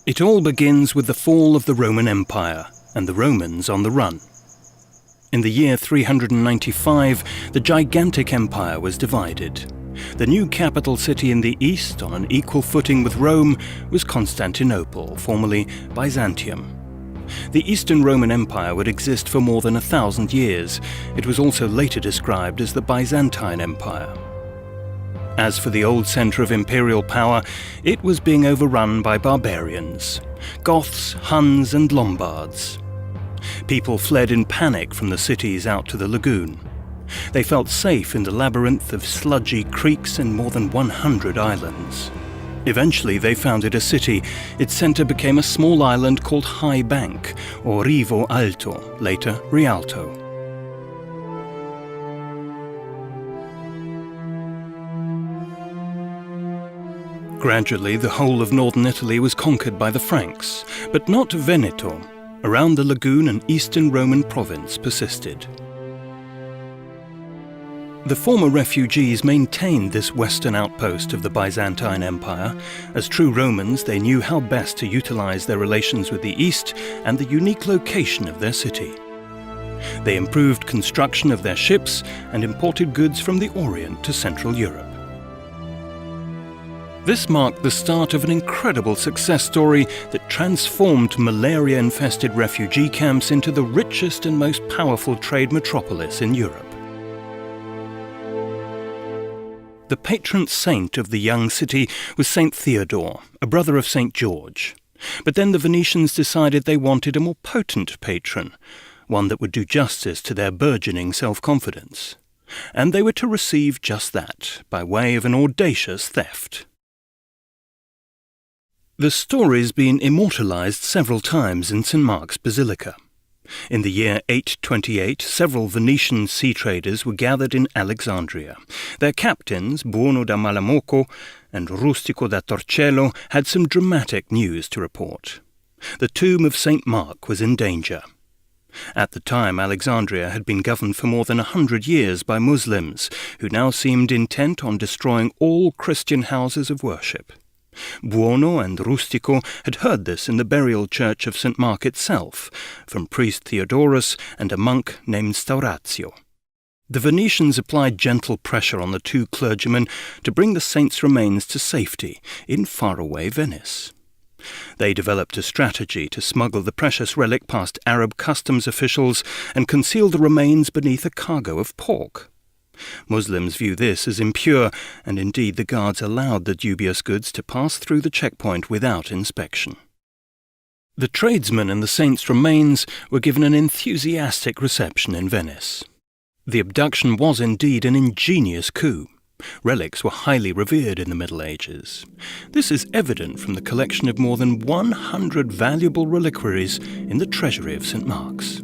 It all begins with the fall of the Roman Empire and the Romans on the run. In the year 395, the gigantic empire was divided. The new capital city in the east, on an equal footing with Rome, was Constantinople, formerly Byzantium. The Eastern Roman Empire would exist for more than 1,000 years. It was also later described as the Byzantine Empire. As for the old centre of imperial power, it was being overrun by barbarians, Goths, Huns and Lombards. People fled in panic from the cities out to the lagoon. They felt safe in the labyrinth of sludgy creeks and more than 100 islands. Eventually they founded a city. Its centre became a small island called High Bank, or Rivo Alto, later Rialto. Gradually the whole of northern Italy was conquered by the Franks, but not Veneto. Around the lagoon an eastern Roman province persisted. The former refugees maintained this western outpost of the Byzantine Empire. As true Romans, they knew how best to utilize their relations with the East and the unique location of their city. They improved construction of their ships and imported goods from the Orient to Central Europe. This marked the start of an incredible success story that transformed malaria-infested refugee camps into the richest and most powerful trade metropolis in Europe. The patron saint of the young city was Saint Theodore, a brother of Saint George. But then the Venetians decided they wanted a more potent patron, one that would do justice to their burgeoning self-confidence. And they were to receive just that, by way of an audacious theft. The story's been immortalised several times in St. Mark's Basilica. In the year 828, several Venetian sea traders were gathered in Alexandria. Their captains, Buono da Malamocco and Rustico da Torcello, had some dramatic news to report. The tomb of St. Mark was in danger. At the time, Alexandria had been governed for more than 100 years by Muslims, who now seemed intent on destroying all Christian houses of worship. Buono and Rustico had heard this in the burial church of St. Mark itself, from priest Theodorus and a monk named Staurazio. The Venetians applied gentle pressure on the two clergymen to bring the saint's remains to safety in faraway Venice. They developed a strategy to smuggle the precious relic past Arab customs officials and conceal the remains beneath a cargo of pork. Muslims view this as impure, and indeed the guards allowed the dubious goods to pass through the checkpoint without inspection. The tradesmen and the saint's remains were given an enthusiastic reception in Venice. The abduction was indeed an ingenious coup. Relics were highly revered in the Middle Ages. This is evident from the collection of more than 100 valuable reliquaries in the treasury of St. Mark's.